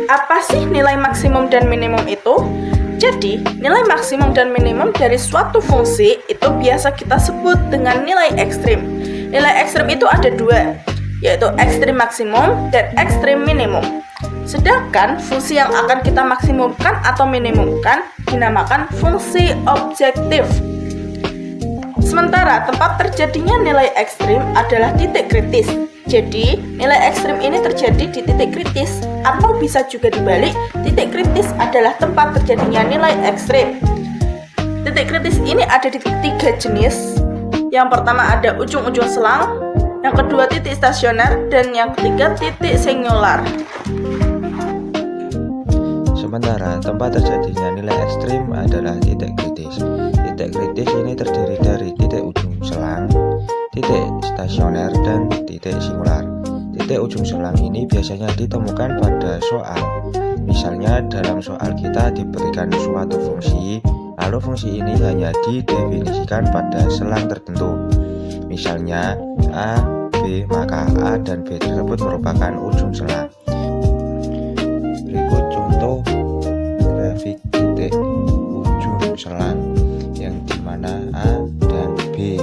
apa sih nilai maksimum dan minimum itu? Jadi, nilai maksimum dan minimum dari suatu fungsi itu biasa kita sebut dengan nilai ekstrim. Nilai ekstrim itu ada dua, yaitu ekstrim maksimum dan ekstrim minimum. Sedangkan fungsi yang akan kita maksimumkan atau minimumkan dinamakan fungsi objektif. Sementara tempat terjadinya nilai ekstrim adalah titik kritis. Jadi, nilai ekstrim ini terjadi di titik kritis, atau bisa juga dibalik, titik kritis adalah tempat terjadinya nilai ekstrim. Titik kritis ini ada di tiga jenis. Yang pertama ada ujung-ujung selang, yang kedua titik stasioner, dan yang ketiga titik singular. Sementara tempat terjadinya nilai ekstrim adalah titik kritis. Titik kritis ini terdiri dari titik ujung selang, titik stasioner, dan titik singular. Titik ujung selang ini biasanya ditemukan pada soal. Misalnya dalam soal kita diberikan suatu fungsi, lalu fungsi ini hanya didefinisikan pada selang tertentu. Misalnya A, B, maka A dan B tersebut merupakan ujung selang. Berikut contoh grafik titik ujung selang yang dimana A dan B.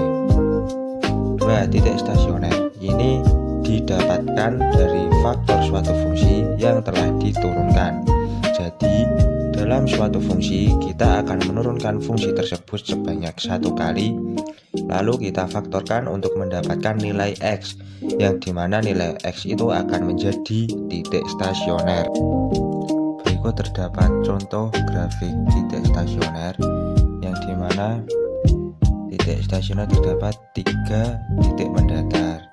Dua titik stasioner ini didapatkan dari faktor suatu fungsi yang telah diturunkan. Jadi dalam suatu fungsi kita akan menurunkan fungsi tersebut sebanyak satu kali, lalu kita faktorkan untuk mendapatkan nilai X, yang dimana nilai X itu akan menjadi titik stasioner. Berikut terdapat contoh grafik titik stasioner yang dimana titik stasioner terdapat 3 titik mendatar,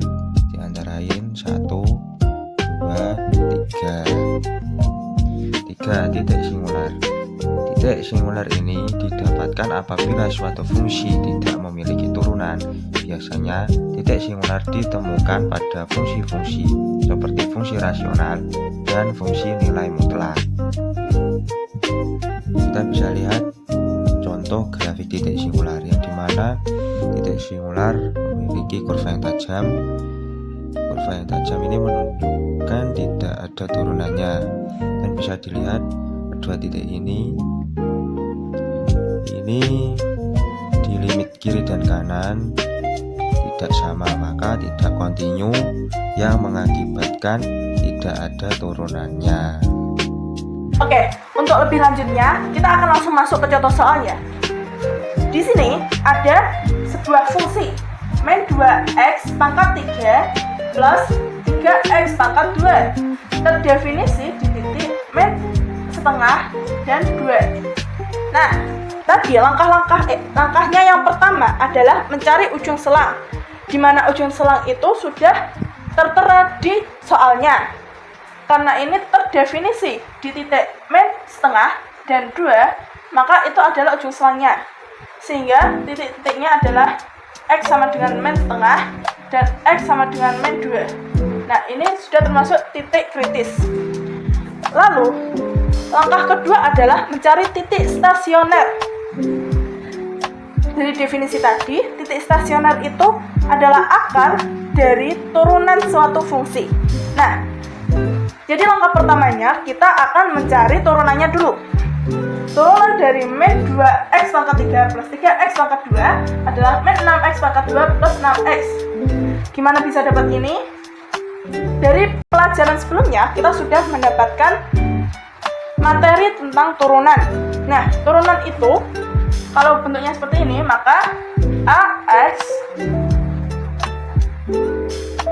di antara lain 1, 2, 3 titik singular. Titik singular ini didapatkan apabila suatu fungsi tidak memiliki turunan. Biasanya titik singular ditemukan pada fungsi-fungsi seperti fungsi rasional dan fungsi nilai mutlak. Kita bisa lihat contoh grafik titik singular yang dimana titik singular memiliki kurva yang tajam. Kurva yang tajam ini menunjukkan tidak ada turunannya, dan bisa dilihat kedua titik ini di limit kiri dan kanan tidak sama, maka tidak kontinu, yang mengakibatkan tidak ada turunannya. Oke, untuk lebih lanjutnya, kita akan langsung masuk ke contoh soalnya. Di sini ada sebuah fungsi min 2x pangkat 3 plus 3x pangkat 2 terdefinisi di titik min setengah dan 2. Nah, tadi langkahnya yang pertama adalah mencari ujung selang, di mana ujung selang itu sudah tertera di soalnya. Karena ini terdefinisi di titik min setengah dan 2, maka itu adalah ujung selangnya. Sehingga titik-titiknya adalah X sama dengan min setengah dan X sama dengan min 2. Nah, ini sudah termasuk titik kritis. Lalu, langkah kedua adalah mencari titik stasioner. Dari definisi tadi, titik stasioner itu adalah akar dari turunan suatu fungsi. Nah, jadi langkah pertamanya kita akan mencari turunannya dulu. Turunan dari min 2x pangkat 3 plus 3x pangkat 2 adalah min 6x pangkat 2 plus 6x. Gimana bisa dapat ini? Dari pelajaran sebelumnya kita sudah mendapatkan materi tentang turunan. Nah, turunan itu kalau bentuknya seperti ini, maka ax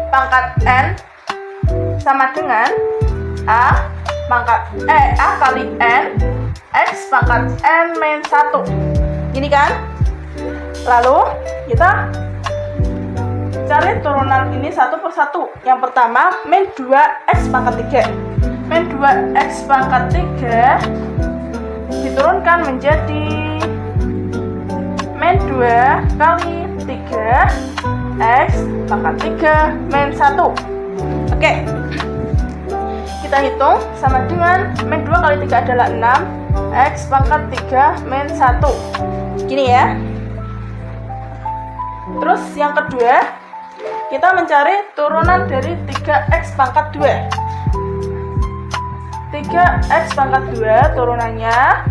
pangkat n sama dengan a kali n x pangkat n min 1. Ini kan? Lalu kita cari turunan ini satu per satu. Yang pertama min 2x pangkat 3. Min 2x pangkat 3 diturunkan menjadi min 2 kali 3 x pangkat 3 min 1. Oke, kita hitung sama dengan min 2 kali 3 adalah 6, x pangkat 3 min 1. Gini ya. Terus yang kedua, kita mencari turunan dari 3x pangkat 2. 3 3x pangkat 2 turunannya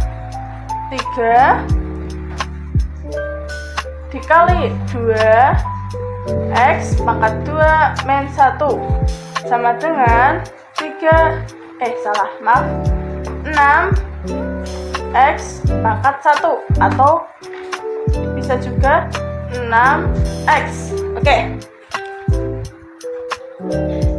3 dikali 2x pangkat 2 min 1 sama dengan 6x pangkat 1 atau bisa juga 6x. Oke.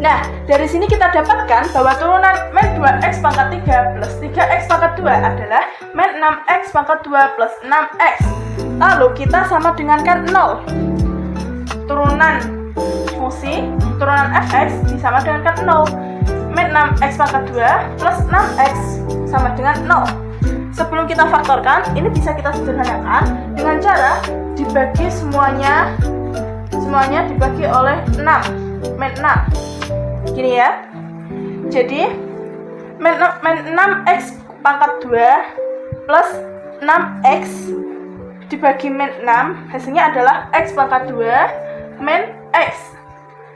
Nah, dari sini kita dapatkan bahwa turunan min 2x pangkat 3 plus 3x pangkat 2 adalah min 6x pangkat 2 plus 6x. Lalu kita sama dengankan 0. Turunan fungsi, turunan fx disama dengankan 0. Min 6x pangkat 2 plus 6x sama dengan 0. Sebelum kita faktorkan, ini bisa kita sederhanakan dengan cara dibagi semuanya dibagi oleh 6, min 6. Gini ya. Jadi min 6x pangkat 2 plus 6x dibagi min 6, hasilnya adalah x pangkat 2 min x.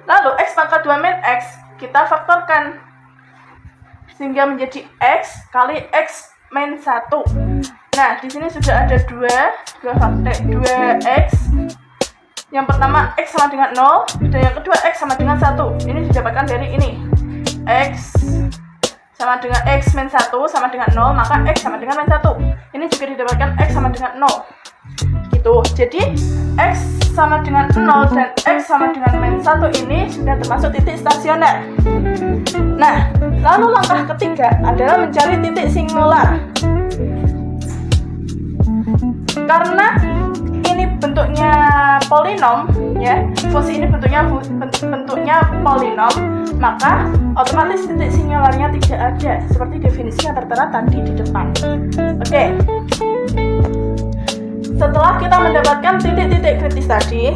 Lalu x pangkat 2 min x kita faktorkan sehingga menjadi x kali x min 1. Nah, di sini sudah ada 2x. Yang pertama x sama dengan 0 dan yang kedua x sama dengan 1. Ini didapatkan dari ini. X sama dengan x min 1 sama dengan 0, maka x sama dengan min 1. Ini juga didapatkan x sama dengan 0. Gitu. Jadi x sama dengan 0 dan x sama dengan min 1 ini sudah termasuk titik stasioner. Nah, lalu langkah ketiga adalah mencari titik singular. Karena ini bentuknya polinom, ya, fungsi ini bentuknya polinom, maka otomatis titik singularnya tidak ada, seperti definisinya tertera tadi di depan. Oke. Setelah kita mendapatkan titik-titik kritis tadi,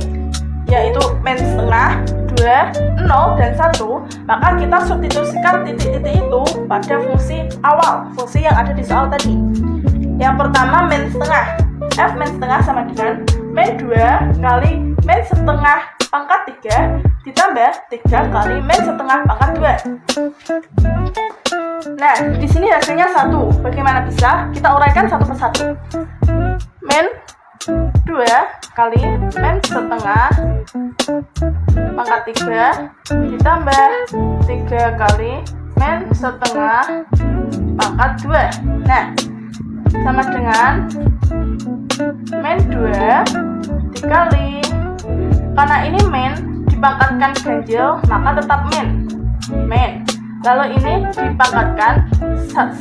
yaitu min setengah, 2, 0, dan 1, maka kita substitusikan titik-titik itu pada fungsi awal, fungsi yang ada di soal tadi. Yang pertama min setengah, f min setengah sama dengan min 2 kali min setengah pangkat 3 ditambah 3 kali min setengah pangkat 2. Nah, di sini hasilnya 1. Bagaimana bisa? Kita uraikan satu persatu. Min 2 kali min setengah pangkat 3 ditambah 3 kali min setengah pangkat 2. Nah, sama dengan min 2 dikali, karena ini min dipangkatkan ganjil maka tetap min. Lalu ini dipangkatkan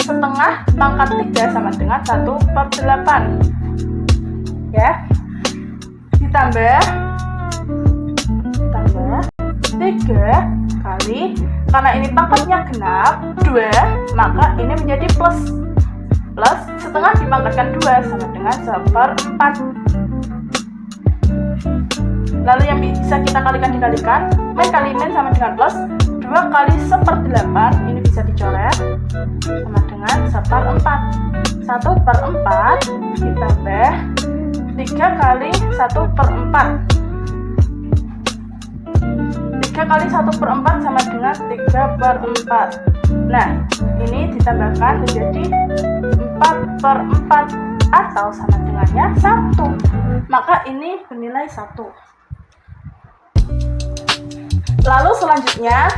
setengah pangkat 3 sama dengan 1/8, ya, ditambah 3 kali, karena ini pangkatnya genap 2, maka ini menjadi plus setengah dipangkatkan 2 sama dengan 1/4. Lalu yang bisa kita dikalikan, min kali min sama dengan plus 2 kali 1/8, ini bisa dicoret sama dengan 1/4. 1/4 ditambah 3 kali 1/4. 3 kali 1/4 sama dengan 3/4. Nah, ini ditambahkan menjadi 4/4 atau sama dengannya 1. Maka ini bernilai 1. Lalu selanjutnya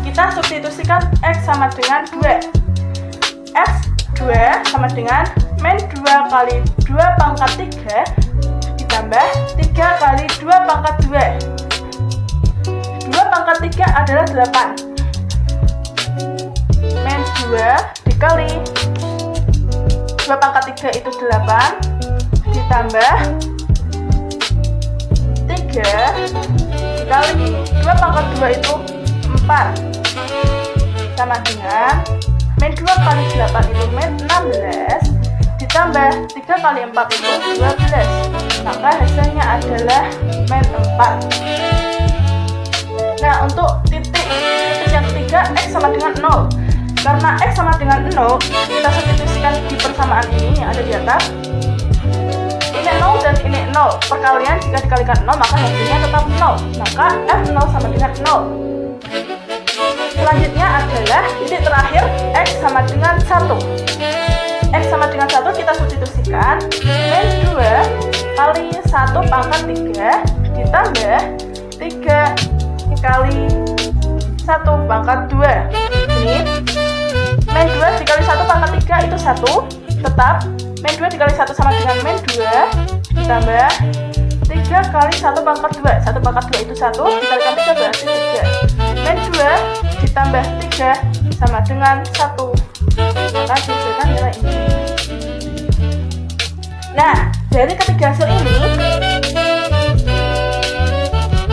kita substitusikan x sama dengan 2. X 2 sama dengan min 2 kali 2 pangkat 3 ditambah 3 kali 2 pangkat 2. 2 pangkat 3 adalah 8. Min 2 dikali 2 pangkat 3 itu 8 ditambah 3 dikali 2 pangkat 2 itu 4 sama dengan min 2 kali 8 itu min 16 ditambah 3 kali 4 itu 12, maka hasilnya adalah min 4. Nah, untuk titik yang ketiga x sama dengan 0. Karena x sama dengan 0, kita substitusikan di persamaan ini yang ada di atas. Ini 0 dan ini 0. Perkalian jika dikalikan 0, maka hasilnya tetap 0. Maka f0 sama dengan 0. Selanjutnya adalah titik terakhir x sama dengan pangkat 2. Ini min 2 dikali 1 pangkat 3 itu 1. Tetap min 2 dikali 1 sama dengan min 2 ditambah 3 kali 1 pangkat 2. 1 pangkat 2 itu 1 dikalikan 3 berarti 3. Min 2 ditambah 3 sama dengan 1. Maka dihasilkan nilai ini. Nah, dari ketiga hasil ini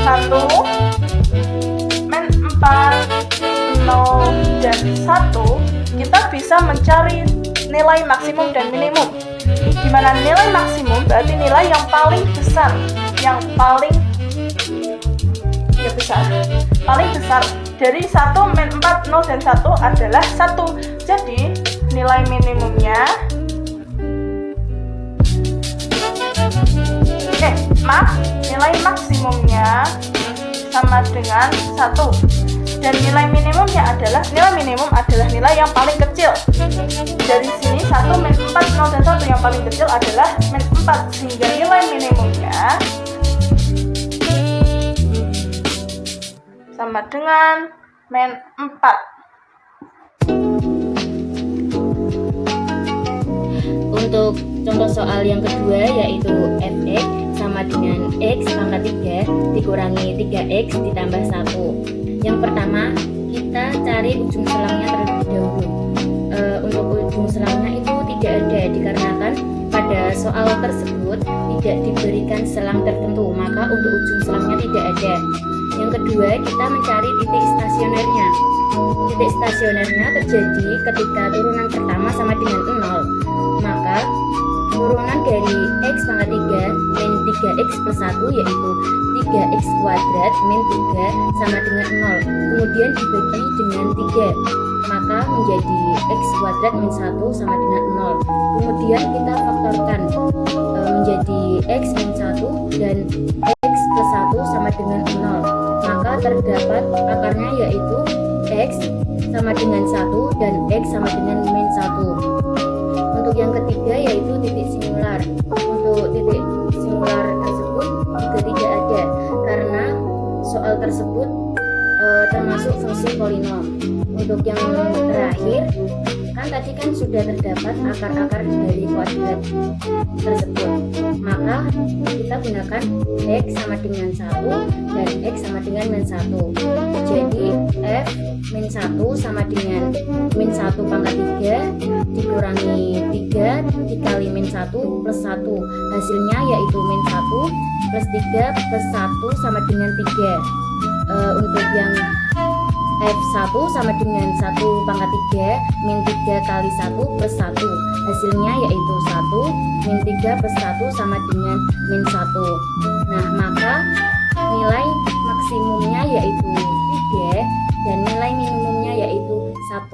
1, min 4, 0, dan 1 kita bisa mencari nilai maksimum dan minimum. Dimana nilai maksimum berarti nilai yang paling besar, yang paling besar dari 1, min 4, 0, dan 1 adalah 1. Jadi nilai minimumnya nilai maksimumnya sama dengan 1. Dan nilai minimum adalah nilai yang paling kecil. Dari sini 1, min 4, 0, dan 1 yang paling kecil adalah min 4, sehingga nilai minimumnya sama dengan min 4. Untuk contoh soal yang kedua yaitu fx sama dengan x pangkat 3 dikurangi 3x ditambah 1. Yang pertama kita cari ujung selangnya terlebih dahulu. Untuk ujung selangnya itu tidak ada dikarenakan pada soal tersebut tidak diberikan selang tertentu, maka untuk ujung selangnya tidak ada. Yang kedua kita mencari titik stasionernya. Titik stasionernya terjadi ketika turunan pertama sama dengan 0, maka turunan dari x pangkat 3 min 3x plus 1 yaitu 3x kuadrat min 3 sama dengan 0, kemudian dibagi dengan 3, maka menjadi x kuadrat min 1 sama dengan 0. Kemudian kita faktorkan menjadi x min 1 dan x plus 1 sama dengan 0, maka terdapat akarnya yaitu x sama dengan 1 dan x sama dengan min 1. Untuk yang ketiga yaitu titik singular. Untuk titik singular tersebut juga tidak ada karena soal tersebut termasuk fungsi polinom. Untuk yang terakhir kan tadi kan sudah terdapat akar-akar dari kuadrat tersebut, maka kita gunakan x sama dengan 1 dan x sama dengan min 1. Jadi f min 1 sama dengan min 1 pangkat 3 dikurangi 3 dikali min 1 plus 1, hasilnya yaitu min 1 plus 3 plus 1 sama dengan 3. Untuk yang F1 sama dengan 1 pangkat 3 min 3 kali 1 plus 1, hasilnya yaitu 1 min 3 plus 1 sama dengan min 1. Nah, maka nilai maksimumnya yaitu 3 dan nilai minimumnya yaitu 1.